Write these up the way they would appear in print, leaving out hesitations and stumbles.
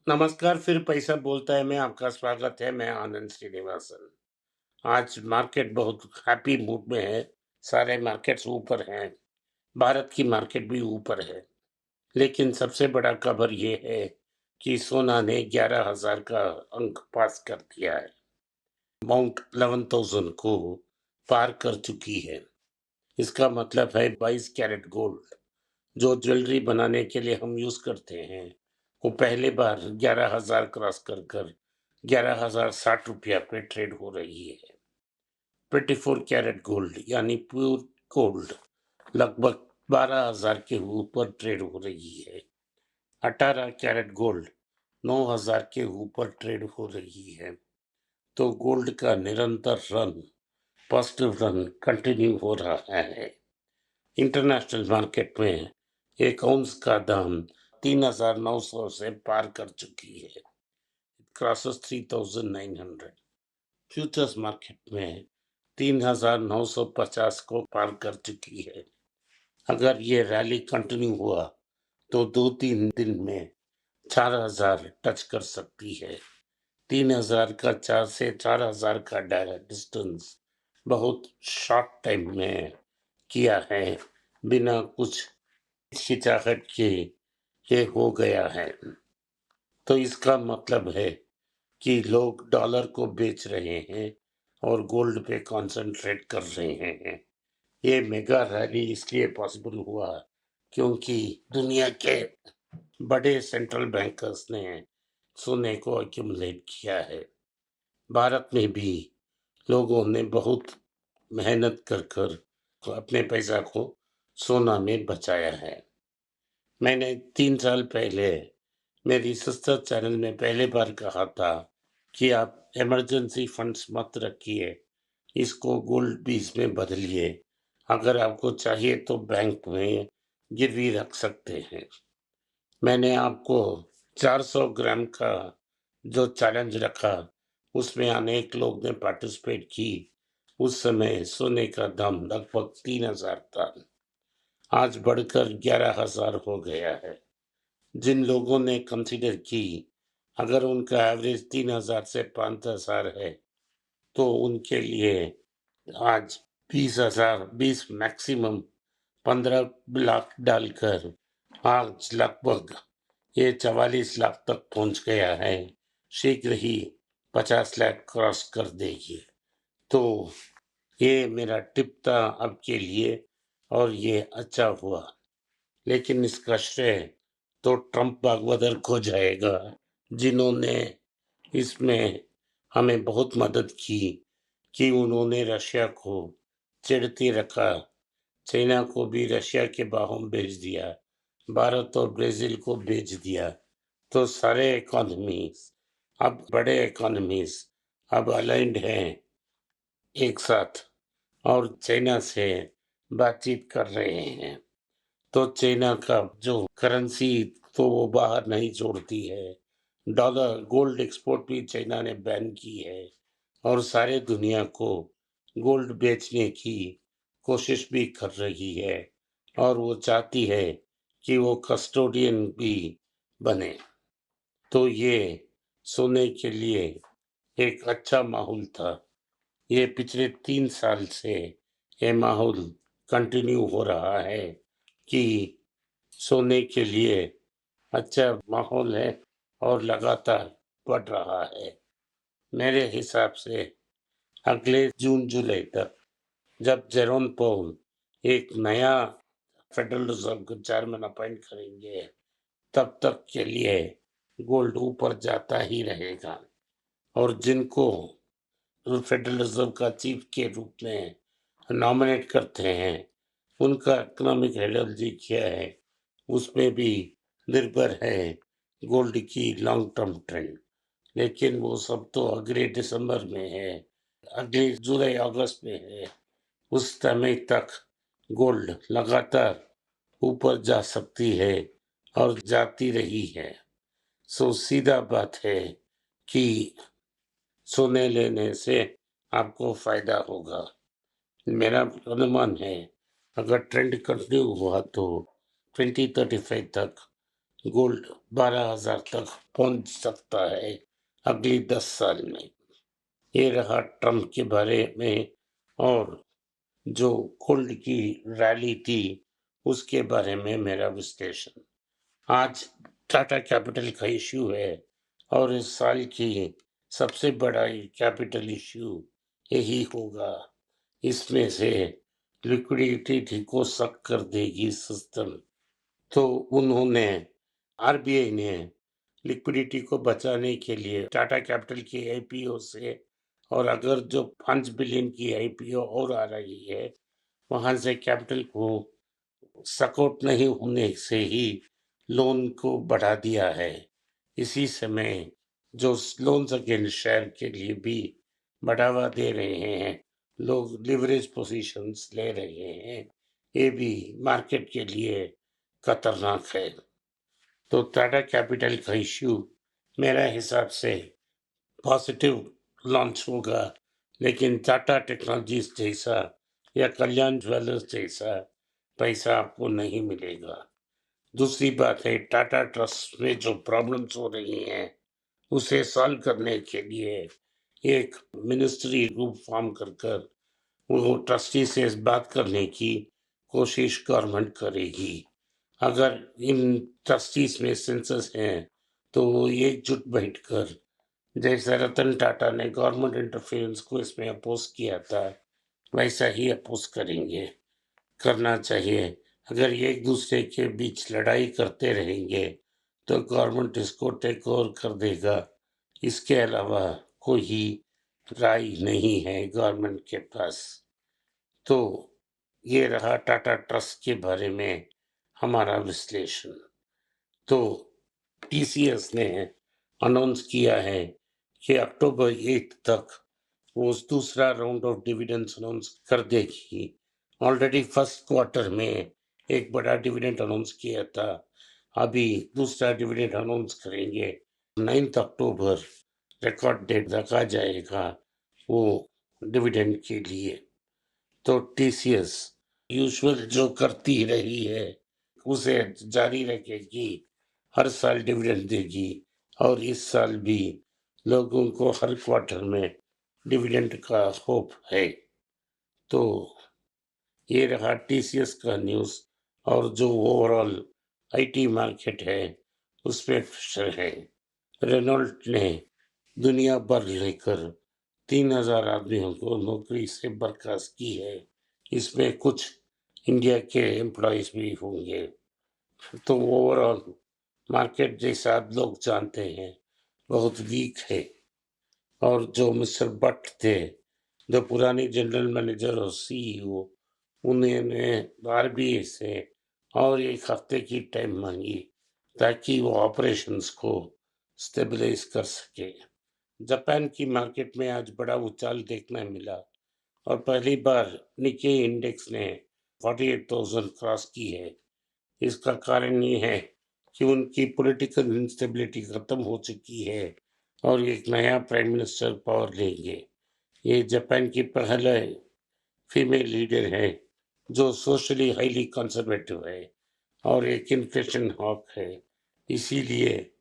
नमस्कार, फिर पैसा बोलता है में आपका स्वागत है। मैं आनंद श्रीनिवासन। आज मार्केट बहुत हैप्पी मूड में है। सारे मार्केट्स ऊपर हैं। भारत की मार्केट भी ऊपर है। लेकिन सबसे बड़ा खबर ये है कि सोना ने 11,000 का अंक पास कर दिया है। माउंट 11,000 को पार कर चुकी है। इसका मतलब है 22 कैरेट गोल्ड, जो ज्वेलरी बनाने के लिए हम यूज करते हैं, वो पहले बार 11,000 क्रॉस कर 11,060 रुपया पे ट्रेड हो रही है। 24 कैरेट गोल्ड यानी प्योर गोल्ड लगभग 12,000 के ऊपर ट्रेड हो रही है। 18 कैरेट गोल्ड 9,000 के ऊपर ट्रेड हो रही है। तो गोल्ड का निरंतर रन, पॉजिटिव रन कंटिन्यू हो रहा है। इंटरनेशनल मार्केट में एक आउंस का दाम 3,900 से पार कर चुकी है। क्रॉसेस 3,900। फ्यूचर्स मार्केट में 3,950 को पार कर चुकी है। अगर ये रैली कंटिन्यू हुआ तो 2-3 दिन में 4,000 टच कर सकती है। 3,000 का 4 से 4,000 का डायरेक्ट डिस्टेंस बहुत शॉर्ट टाइम में किया है, बिना कुछ हिचकिचाहट के ये हो गया है। तो इसका मतलब है कि लोग डॉलर को बेच रहे हैं और गोल्ड पे कंसंट्रेट कर रहे हैं। ये मेगा रैली इसलिए पॉसिबल हुआ क्योंकि दुनिया के बड़े सेंट्रल बैंकर्स ने सोने को एक्यूमुलेट किया है। भारत में भी लोगों ने बहुत मेहनत कर अपने पैसा को सोना में बचाया है। मैंने 3 साल पहले मेरी सिस्टर चैनल में पहले बार कहा था कि आप इमरजेंसी फंड्स मत रखिए, इसको गोल्ड बीज में बदलिए। अगर आपको चाहिए तो बैंक में गिरवी रख सकते हैं। मैंने आपको 400 ग्राम का जो चैलेंज रखा, उसमें अनेक लोग ने पार्टिसिपेट की। उस समय सोने का दाम लगभग 3,000 था। आज बढ़कर 11,000 हो गया है। जिन लोगों ने कंसीडर की, अगर उनका एवरेज 3,000 से 5,000 है, तो उनके लिए आज 20,000, 20 मैक्सिमम 15 लाख डालकर आज लगभग ये 44 लाख तक पहुंच गया है। शीघ्र ही 50 लाख क्रॉस कर देगी। तो ये मेरा टिप था आपके लिए और ये अच्छा हुआ। लेकिन इसका श्रेय तो ट्रंप भागवदर को जाएगा, जिन्होंने इसमें हमें बहुत मदद की कि उन्होंने रशिया को चिढ़ते रखा। चाइना को भी रशिया के बाहों में भेज दिया, भारत और ब्राजील को भेज दिया। तो सारे इकोनॉमीज, अब बड़े इकोनॉमीज अब अलाइंड हैं एक साथ और चाइना से बातचीत कर रहे हैं। तो चाइना का जो करेंसी तो वो बाहर नहीं छोड़ती है। डॉलर गोल्ड एक्सपोर्ट भी चाइना ने बैन की है और सारे दुनिया को गोल्ड बेचने की कोशिश भी कर रही है और वो चाहती है कि वो कस्टोडियन भी बने। तो ये सोने के लिए एक अच्छा माहौल था। ये पिछले 3 साल से ये माहौल कंटिन्यू हो रहा है कि सोने के लिए अच्छा माहौल है और लगातार बढ़ रहा है। मेरे हिसाब से अगले जून जुलाई तक, जब जेरोम पाउल एक नया फेडरल रिजर्व का चेयरमैन अपॉइंट करेंगे, तब तक के लिए गोल्ड ऊपर जाता ही रहेगा। और जिनको फेडरल रिजर्व का चीफ के रूप में नॉमिनेट करते हैं, उनका इकोनॉमिक आइडियोलॉजी क्या है, उसमें भी निर्भर है गोल्ड की लॉन्ग टर्म ट्रेंड। लेकिन वो सब तो अगले दिसंबर में है, अगले जुलाई अगस्त में है। उस समय तक गोल्ड लगातार ऊपर जा सकती है और जाती रही है। सो सीधा बात है कि सोने लेने से आपको फायदा होगा। मेरा अनुमान है, अगर ट्रेंड कंटिन्यू हुआ तो 2035 तक गोल्ड 12,000 तक पहुंच सकता है अगली 10 साल में। ये रहा ट्रम्प के बारे में। और जो गोल्ड की रैली थी उसके बारे में मेरा विश्लेषण। आज टाटा कैपिटल का इश्यू है और इस साल की सबसे बड़ा कैपिटल इश्यू यही होगा। इसमें से लिक्विडिटी को सक कर देगी सिस्टम। तो उन्होंने आरबीआई ने लिक्विडिटी को बचाने के लिए टाटा कैपिटल की आईपीओ से, और अगर जो 5 बिलियन की आईपीओ और आ रही है वहां से कैपिटल को सपोर्ट नहीं होने से ही लोन को बढ़ा दिया है। इसी समय जो लोन्स अगेंस्ट शेयर के लिए भी बढ़ावा दे रहे हैं, लोग लिवरेज पोजीशंस ले रहे हैं, ये भी मार्केट के लिए खतरनाक है। तो टाटा कैपिटल का इश्यू मेरा हिसाब से पॉजिटिव लॉन्च होगा, लेकिन टाटा टेक्नोलॉजीज जैसा या कल्याण ज्वेलर्स जैसा पैसा आपको नहीं मिलेगा। दूसरी बात है, टाटा ट्रस्ट में जो प्रॉब्लम्स हो रही हैं उसे सॉल्व करने के लिए एक मिनिस्ट्री ग्रुप फॉर्म कर कर वो ट्रस्टी से इस बात करने की कोशिश गवर्नमेंट करेगी। अगर इन ट्रस्टीज में सेंसस हैं तो वो एकजुट बैठकर, जैसे रतन टाटा ने गवर्नमेंट इंटरफेरेंस को इसमें अपोज किया था, वैसा ही अपोज करेंगे, करना चाहिए। अगर ये एक दूसरे के बीच लड़ाई करते रहेंगे तो गवर्नमेंट इसको टेक ओवर कर देगा। इसके अलावा कोई राय नहीं है गवर्नमेंट के पास। तो ये रहा टाटा ट्रस्ट के बारे में हमारा विश्लेषण। तो टीसीएस ने अनाउंस किया है कि अक्टूबर 8 तक वो दूसरा राउंड ऑफ डिविडेंड्स अनाउंस कर देगी। ऑलरेडी फर्स्ट क्वार्टर में एक बड़ा डिविडेंड अनाउंस किया था, अभी दूसरा डिविडेंड अनाउंस करेंगे। 9 अक्टूबर रिकॉर्ड डेट रखा जाएगा वो डिविडेंड के लिए। तो टीसीएस यूजुअल जो करती रही है उसे जारी रखेगी, हर साल डिविडेंड देगी, और इस साल भी लोगों को हर क्वार्टर में डिविडेंड का होप है। तो ये रहा टीसीएस का न्यूज़। और जो ओवरऑल आईटी मार्केट है उसमें प्रेशर है। रेनॉल्ट ने दुनिया भर लेकर 3,000 आदमियों को नौकरी से बर्खास्त की है। इसमें कुछ इंडिया के एम्प्लॉयज भी होंगे। तो ओवरऑल मार्केट जैसा आप लोग जानते हैं बहुत वीक है। और जो मिस्टर भट्ट थे, जो पुराने जनरल मैनेजर और सीईओ, उन्होंने आरबीआई से और एक हफ्ते की टाइम मांगी ताकि वो ऑपरेशंस को स्टेबलाइज कर सके। जापान की मार्केट में आज बड़ा उछाल देखने मिला और पहली बार निक्केई इंडेक्स ने 48,000 क्रॉस की है। इसका कारण ये है कि उनकी पॉलिटिकल इंस्टेबिलिटी खत्म हो चुकी है और एक नया प्राइम मिनिस्टर पावर लेंगे। ये जापान की पहले फीमेल लीडर है जो सोशली हाईली कंजर्वेटिव है और एक इन्फ्लेशन हॉक है। इसीलिए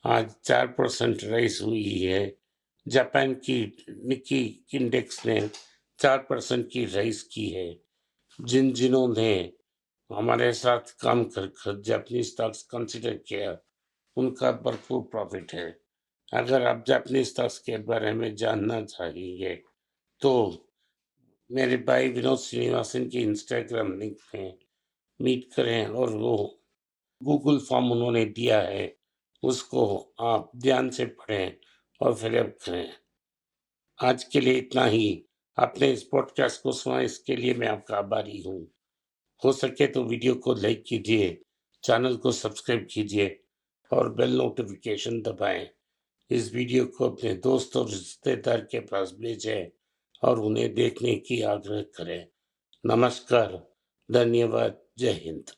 आज 4% राइज हुई है। जापान की निक्की इंडेक्स ने 4% की राइज की है। जिन्होंने हमारे साथ काम कर कर जापानी स्टॉक्स कंसिडर किया उनका भरपूर प्रॉफिट है। अगर आप जापानी स्टॉक्स के बारे में जानना चाहिए तो मेरे भाई विनोद श्रीनिवासन की इंस्टाग्राम लिंक में मीट करें और वो गूगल फॉर्म उन्होंने दिया है उसको आप ध्यान से पढ़ें और फिलअप करें। आज के लिए इतना ही। आपने इस पॉडकास्ट को सुना इसके लिए मैं आपका आभारी हूँ। हो सके तो वीडियो को लाइक कीजिए, चैनल को सब्सक्राइब कीजिए और बेल नोटिफिकेशन दबाएं। इस वीडियो को अपने दोस्त और रिश्तेदार के पास भेजें और उन्हें देखने की आग्रह करें। नमस्कार, धन्यवाद, जय हिंद।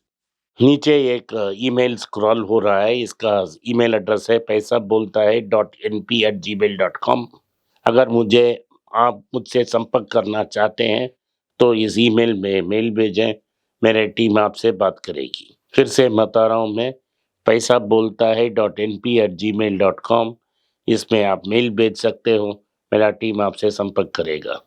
नीचे एक ईमेल स्क्रॉल हो रहा है, इसका ईमेल एड्रेस है पैसा बोलता है .np@gmail.com। अगर आप मुझसे संपर्क करना चाहते हैं तो इस ईमेल में मेल भेजें, मेरी टीम आपसे बात करेगी। फिर से बता रहा हूँ मैं, पैसा बोलता है .np@gmail.com। इसमें आप मेल भेज सकते हो। मेरा टीम आपसे संपर्क करेगा।